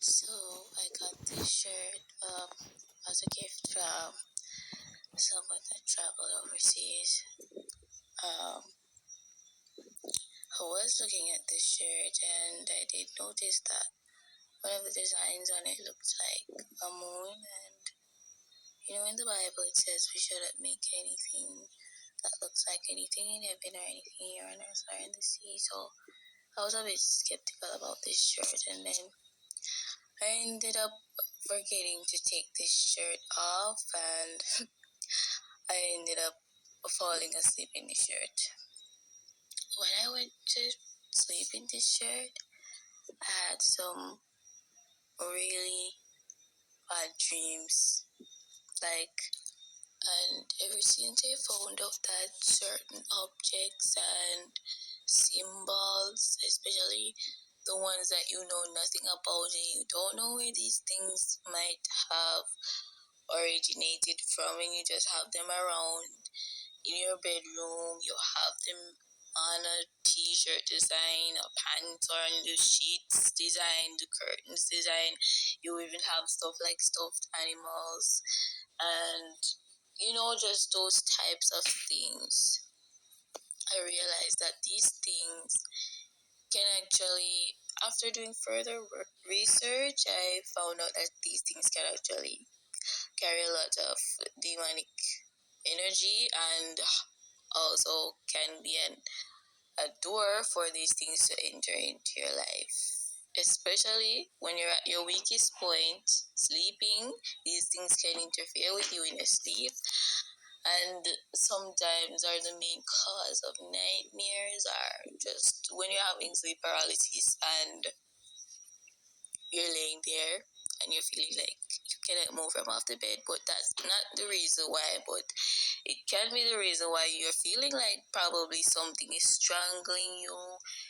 So I got this shirt as a gift from someone that traveled overseas. Um, I was looking at this shirt and I did notice that one of the designs on it looked like a moon. And in the Bible it says we shouldn't make anything that looks like anything in heaven or anything here on earth or in the sea. So I was a bit skeptical about this shirt, and then I ended up forgetting to take this shirt off, and I ended up falling asleep in the shirt. When I went to sleep in this shirt, I had some really bad dreams. And ever since I found out that certain objects and symbols, especially the ones that you know nothing about and you don't know where these things might have originated from, and you just have them around in your bedroom, you have them on a t-shirt design, a pants, or on the sheets design, the curtains design. You even have stuff like stuffed animals and just those types of things. I realized that these things can actually, after doing further research, I found out that these things can actually carry a lot of demonic energy, and also can be a door for these things to enter into your life. Especially when you're at your weakest point, sleeping, these things can interfere with you in your sleep, and sometimes are the main cause of nightmares, or just when you're having sleep paralysis and you're laying there and you're feeling like you cannot move from off the bed, but that's not the reason why. But it can be the reason why you're feeling like probably something is strangling you,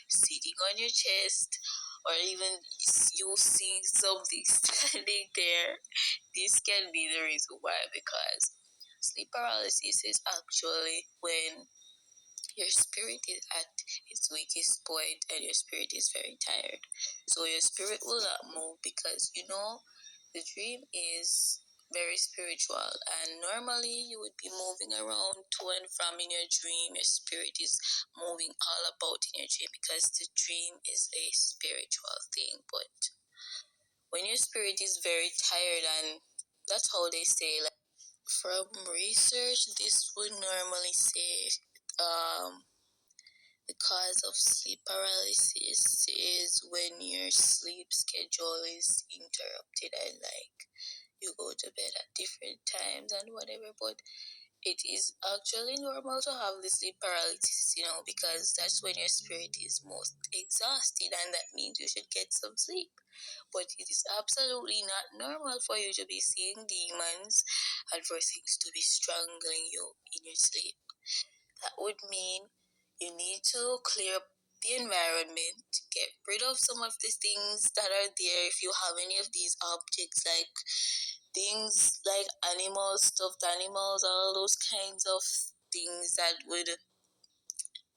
sitting on your chest, or even you seeing something standing there. This can be the reason why, because sleep paralysis is actually when your spirit is at its weakest point and your spirit is very tired. So your spirit will not move, because the dream is very spiritual, and normally you would be moving around to and from in your dream. Your spirit is moving all about in your dream, because the dream is a spiritual thing. But when your spirit is very tired, and that's how they say, like, from research, this would normally say the cause of sleep paralysis is when your sleep schedule is interrupted, and like you go to bed at different times and whatever. But it is actually normal to have the sleep paralysis, because that's when your spirit is most exhausted, and that means you should get some sleep. But it is absolutely not normal for you to be seeing demons and for things to be strangling you in your sleep. That would mean you need to clear up the environment, get rid of some of the things that are there. If you have any of these objects, like things like animals, stuffed animals, all those kinds of things that would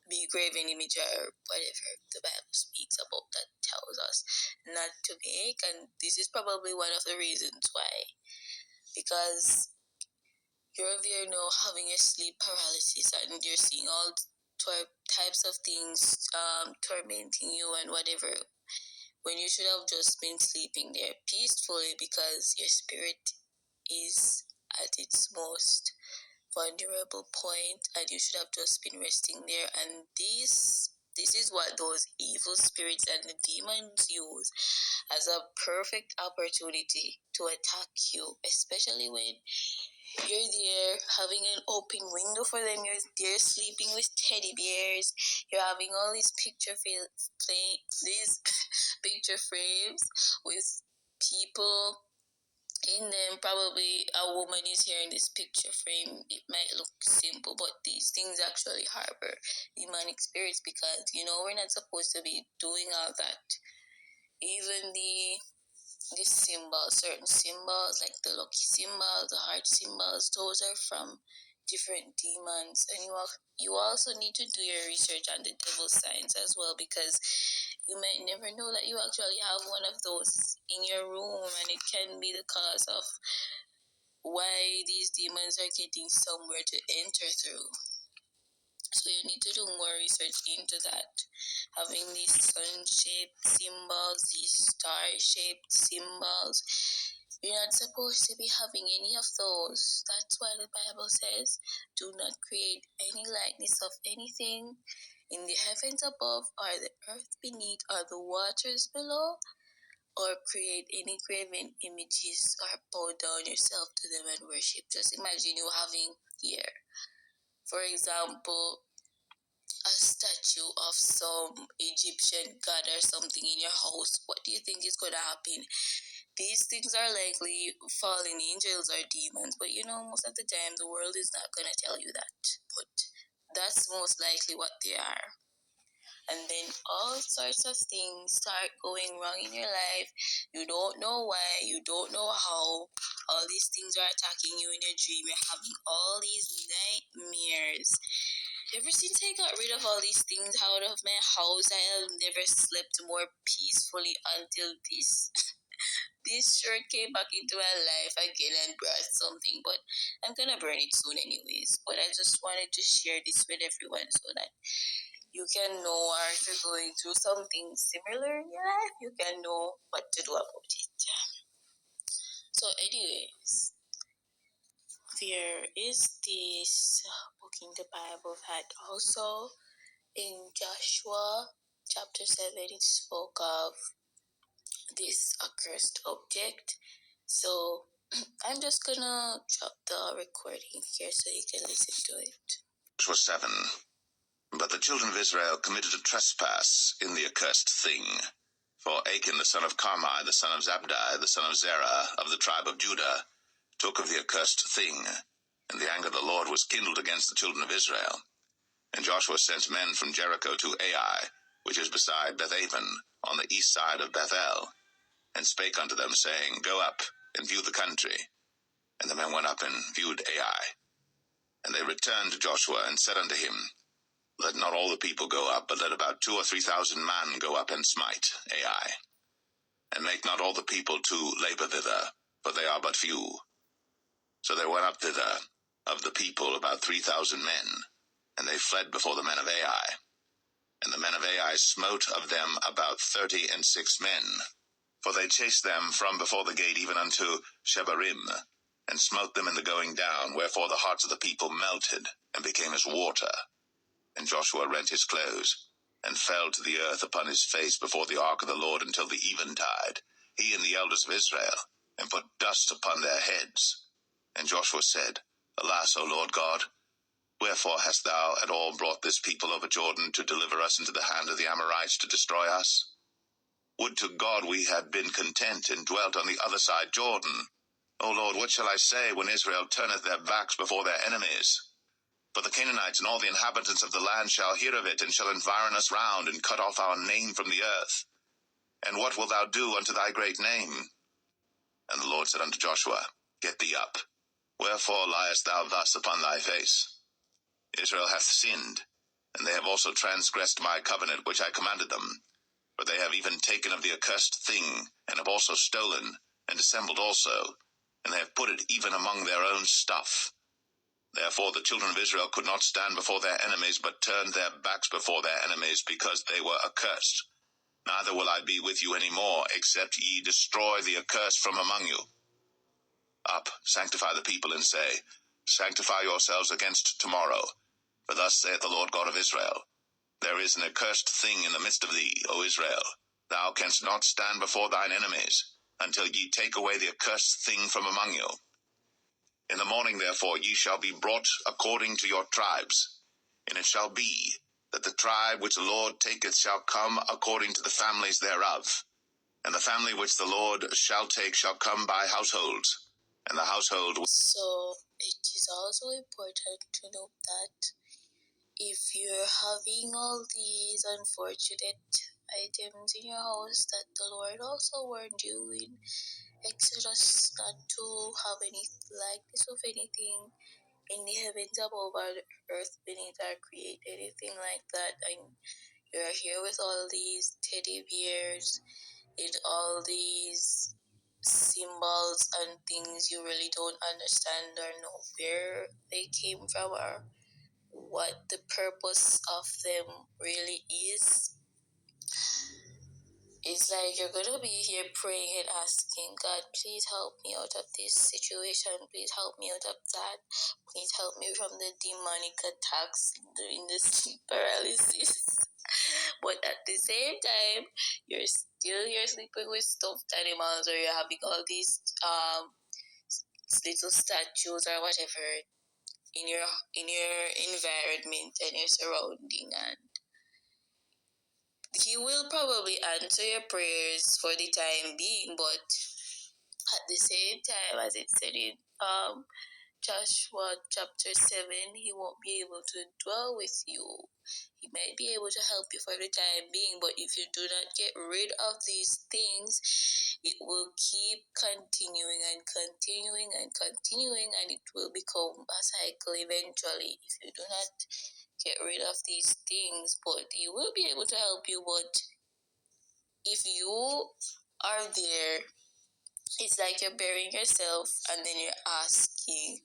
be graven image or whatever the Bible speaks about, that tells us not to make. And this is probably one of the reasons why, because you're there now having a sleep paralysis and you're seeing all types of things tormenting you and whatever, when you should have just been sleeping there peacefully, because your spirit is at its most vulnerable point and you should have just been resting there. And this is what those evil spirits and the demons use as a perfect opportunity to attack you, especially when you're there having an open window for them. You're there sleeping with teddy bears. You're having all these these picture frames with people in them. Probably a woman is here in this picture frame. It might look simple, but these things actually harbor demonic spirits, because we're not supposed to be doing all that. Even the symbols, certain symbols like the lucky symbol, the heart symbols, those are from different demons, and you also need to do your research on the devil's signs as well, because you might never know that you actually have one of those in your room, and it can be the cause of why these demons are getting somewhere to enter through. So you need to do more research into that. Having these sun-shaped symbols, these star-shaped symbols, you're not supposed to be having any of those. That's why the Bible says, do not create any likeness of anything in the heavens above, or the earth beneath, or the waters below, or create any graven images, or bow down yourself to them and worship. Just imagine you having here, for example, a statue of some Egyptian god or something in your house. What do you think is going to happen? These things are likely fallen angels or demons, but most of the time the world is not going to tell you that. But that's most likely what they are. And then all sorts of things start going wrong in your life. You don't know why, you don't know how. All these things are attacking you in your dream. You're having all these nightmares. Ever since I got rid of all these things out of my house, I have never slept more peacefully until this. This shirt came back into my life again and brought something, but I'm gonna burn it soon anyways. But I just wanted to share this with everyone so that you can know, or if you're going through something similar in your life, you can know what to do about it. So anyways, there is this book in the Bible that also in Joshua chapter 7 it spoke of this accursed object. So I'm just gonna drop the recording here so you can listen to it. Joshua 7. But the children of Israel committed a trespass in the accursed thing. For Achan the son of Carmi, the son of Zabdi, the son of Zerah, of the tribe of Judah, took of the accursed thing, and the anger of the Lord was kindled against the children of Israel. And Joshua sent men from Jericho to Ai, which is beside Bethaven, on the east side of Bethel, and spake unto them, saying, Go up, and view the country. And the men went up and viewed Ai. And they returned to Joshua, and said unto him, Let not all the people go up, but let about 2,000 or 3,000 men go up and smite Ai. And make not all the people to labor thither, for they are but few. So they went up thither, of the people about 3,000 men, and they fled before the men of Ai. And the men of Ai smote of them about 36 men, for they chased them from before the gate even unto Shebarim, and smote them in the going down, wherefore the hearts of the people melted, and became as water. And Joshua rent his clothes, and fell to the earth upon his face before the ark of the Lord until the eventide, he and the elders of Israel, and put dust upon their heads. And Joshua said, Alas, O Lord God, wherefore hast thou at all brought this people over Jordan to deliver us into the hand of the Amorites to destroy us? Would to God we had been content and dwelt on the other side Jordan. O Lord, what shall I say when Israel turneth their backs before their enemies? For the Canaanites and all the inhabitants of the land shall hear of it, and shall environ us round, and cut off our name from the earth. And what wilt thou do unto thy great name? And the Lord said unto Joshua, Get thee up. Wherefore liest thou thus upon thy face? Israel hath sinned, and they have also transgressed my covenant which I commanded them. For they have even taken of the accursed thing, and have also stolen, and dissembled also, and they have put it even among their own stuff. Therefore the children of Israel could not stand before their enemies, but turned their backs before their enemies, because they were accursed. Neither will I be with you any more, except ye destroy the accursed from among you. Up, sanctify the people, and say, Sanctify yourselves against tomorrow. For thus saith the Lord God of Israel, There is an accursed thing in the midst of thee, O Israel. Thou canst not stand before thine enemies, until ye take away the accursed thing from among you. In the morning, therefore, ye shall be brought according to your tribes. And it shall be, that the tribe which the Lord taketh shall come according to the families thereof. And the family which the Lord shall take shall come by households. And the household... So, it is also important to note that if you're having all these unfortunate items in your house, that the Lord also warned you in Exodus not to have any likeness of anything in the heavens above or the earth beneath are create anything like that, and you're here with all these teddy bears and all these symbols and things you really don't understand or know where they came from or what the purpose of them really is. It's like you're gonna be here praying and asking God, please help me out of this situation, please help me out of that, please help me from the demonic attacks during the sleep paralysis. But at the same time, you're sleeping with stuffed animals, or you're having all these little statues or whatever in your environment and your surrounding, and he will probably answer your prayers for the time being, but at the same time, as it said in Joshua chapter 7, he won't be able to dwell with you. He might be able to help you for the time being, but if you do not get rid of these things, it will keep continuing and continuing and continuing, and it will become a cycle eventually if you do not get rid of these things. But he will be able to help you, but if you are there, it's like you're burying yourself and then you're asking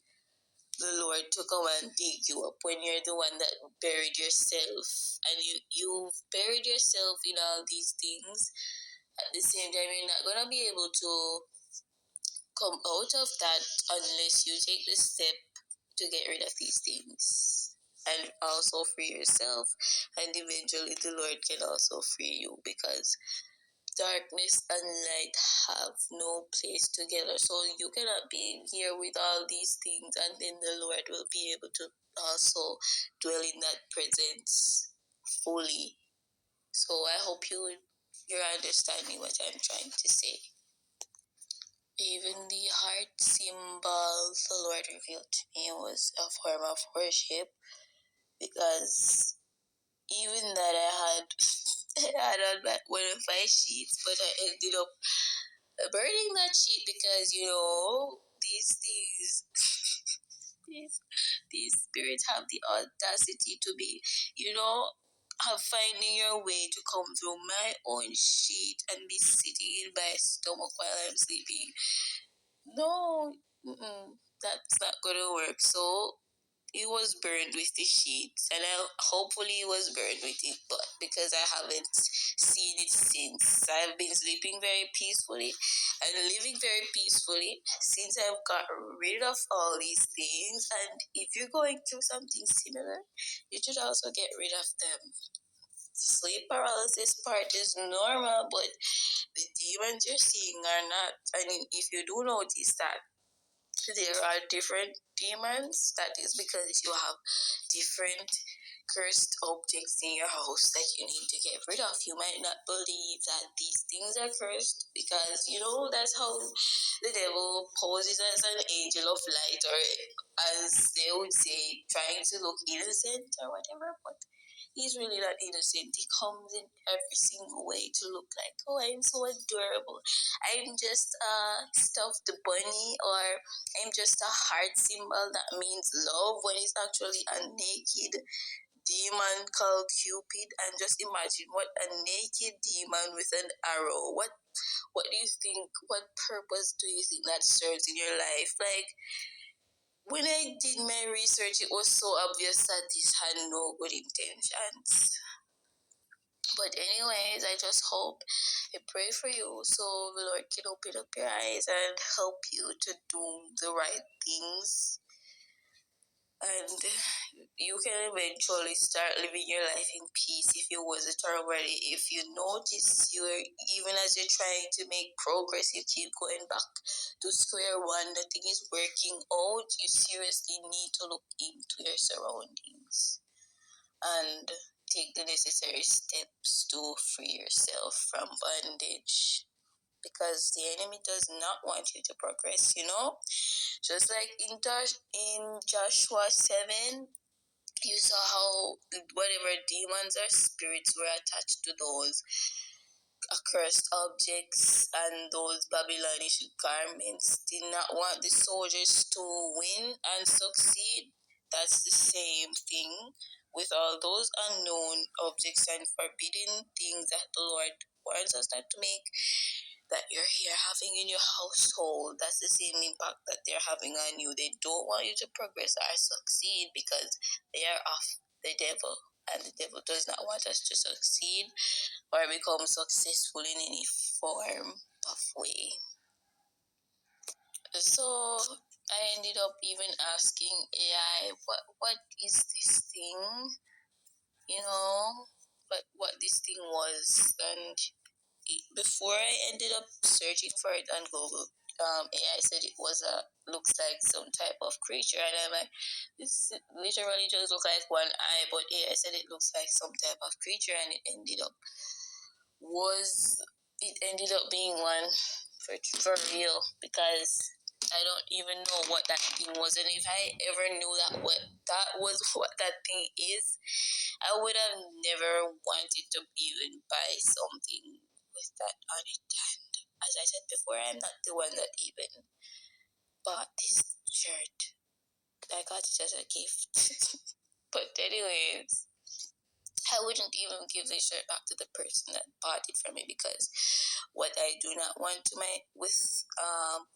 the Lord to come and dig you up when you're the one that buried yourself, and you've buried yourself in all these things. At the same time, you're not gonna be able to come out of that unless you take the step to get rid of these things and also free yourself, and eventually the Lord can also free you, because darkness and light have no place together. So you cannot be here with all these things and then the Lord will be able to also dwell in that presence fully. So I hope you're understanding what I'm trying to say. Even the heart symbol the Lord revealed to me was a form of worship, because even that I had I had on one of my sheets, but I ended up burning that sheet because these things, these spirits have the audacity to be, have finding your way to come through my own sheet and be sitting in my stomach while I'm sleeping. No, that's not gonna work. So it was burned with the sheets, and hopefully it was burned with it, but because I haven't seen it since. I've been sleeping very peacefully and living very peacefully since I've got rid of all these things. And if you're going through something similar, you should also get rid of them. Sleep paralysis part is normal, but the demons you're seeing are not. I mean, if you do notice that there are different demons, that is because you have different cursed objects in your house that you need to get rid of. You might not believe that these things are cursed because that's how the devil poses as an angel of light, or as they would say, trying to look innocent or whatever, but he's really not innocent. He comes in every single way to look like, oh, I'm so adorable. I'm just a stuffed bunny, or I'm just a heart symbol that means love, when it's actually a naked demon called Cupid. And just imagine what a naked demon with an arrow. What do you think? What purpose do you think that serves in your life? Like, when I did my research, it was so obvious that this had no good intentions. But anyways, I just hope, I pray for you so the Lord can open up your eyes and help you to do the right things, and you can eventually start living your life in peace if you wasn't already. If you notice even as you're trying to make progress, you keep going back to square one, nothing is working out, you seriously need to look into your surroundings and take the necessary steps to free yourself from bondage, because the enemy does not want you to progress. Just like in Joshua 7, you saw how whatever demons or spirits were attached to those accursed objects and those Babylonish garments did not want the soldiers to win and succeed. That's the same thing with all those unknown objects and forbidden things that the Lord wants us not to make, that you're here having in your household. That's the same impact that they're having on you. They don't want you to progress or succeed because they are of the devil. And the devil does not want us to succeed or become successful in any form of way. So I ended up even asking AI, what is this thing? You know, what this thing was. And before I ended up searching for it on Google, AI said it was looks like some type of creature, and I'm like, this literally just looks like one eye, but AI said it looks like some type of creature, and it ended up being one for real, because I don't even know what that thing was, and if I ever knew that was what that thing is, I would have never wanted to even buy something with that on it. And as I said before, I'm not the one that even bought this shirt. I got it as a gift. But anyways, I wouldn't even give this shirt back to the person that bought it for me, because what I do not want to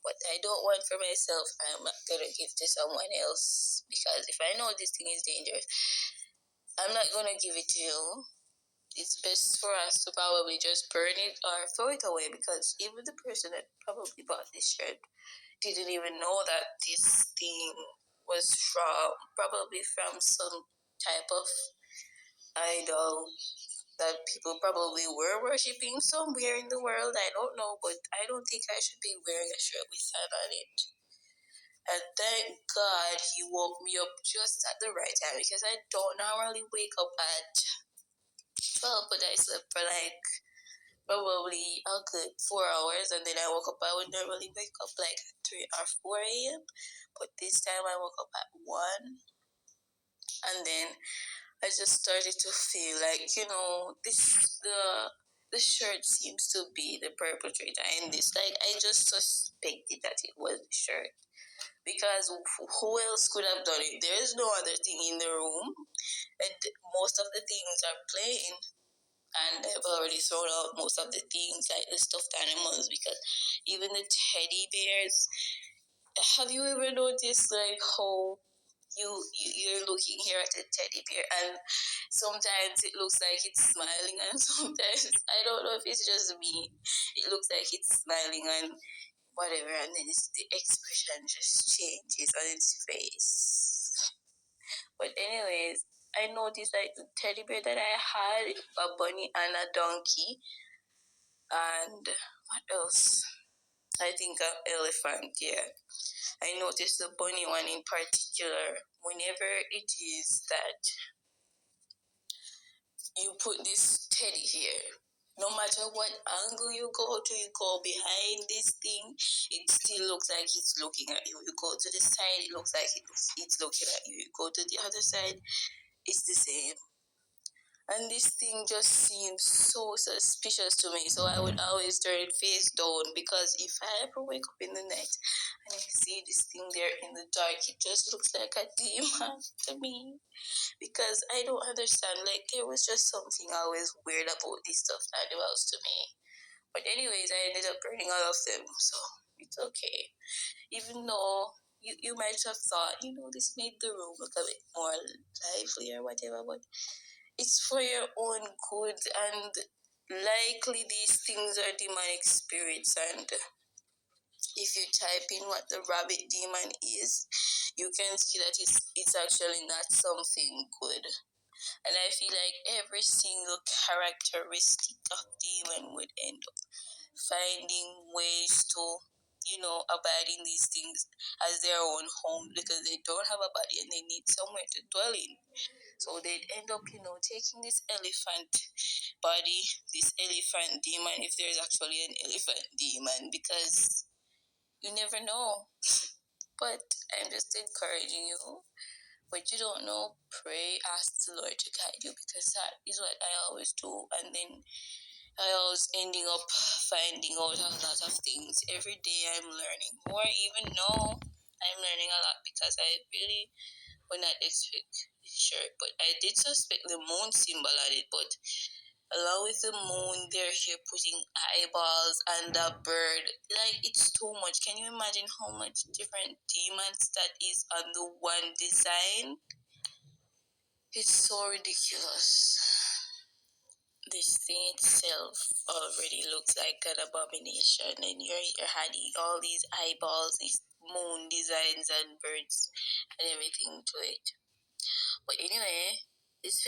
what I don't want for myself, I'm not gonna give to someone else, because if I know this thing is dangerous, I'm not gonna give it to you. It's best for us to probably just burn it or throw it away, because even the person that probably bought this shirt didn't even know that this thing was probably from some type of idol that people probably were worshipping somewhere in the world. I don't know, but I don't think I should be wearing a shirt with that on it. And thank God he woke me up just at the right time, because I don't normally wake up at 12, but I slept for like probably a good 4 hours, and then I woke up. I would normally wake up like at 3 or 4 a.m., but this time I woke up at 1, and then I just started to feel like, the shirt seems to be the perpetrator in this. Like, I just suspected that it was the shirt, because who else could have done it? There is no other thing in the room, and most of the things are plain, and I've already thrown out most of the things, like the stuffed animals, because even the teddy bears. Have you ever noticed like how you're looking here at a teddy bear, and sometimes it looks like it's smiling, and sometimes I don't know if it's just me. It looks like it's smiling and whatever, and then the expression just changes on its face. But anyways, I noticed like the teddy bear that I had, a bunny and a donkey, and what else? I think an elephant. Yeah, I noticed the bunny one in particular. Whenever it is that you put this teddy here, no matter what angle you go behind this thing, it still looks like it's looking at you. You go to the side, it looks like it's looking at you. You go to the other side, it's the same. And this thing just seems so suspicious to me. So I would always turn it face down, because if I ever wake up in the night and I see this thing there in the dark, it just looks like a demon to me. Because I don't understand. Like, there was just something always weird about these stuffed animals to me. But anyways, I ended up burning all of them, so it's okay. Even though you might have thought, this made the room look a bit more lively or whatever, but it's for your own good, and likely these things are demonic spirits. And if you type in what the rabbit demon is, you can see that it's actually not something good. And I feel like every single characteristic of demon would end up finding ways to, abide in these things as their own home, because they don't have a body and they need somewhere to dwell in. So they'd end up, taking this elephant body, this elephant demon, if there's actually an elephant demon, because you never know. But I'm just encouraging you. But you don't know, pray, ask the Lord to guide you, because that is what I always do. And then I was ending up finding out a lot of things. Every day I'm learning more, even though I'm learning a lot because I really would not expect sure. But I did suspect the moon symbol at it, but along with the moon, they're here putting eyeballs and a bird. Like, it's too much. Can you imagine how much different demons that is on the one design? It's so ridiculous. This thing itself already looks like an abomination, and you're adding all these eyeballs, these moon designs, and birds and everything to it. But anyway, this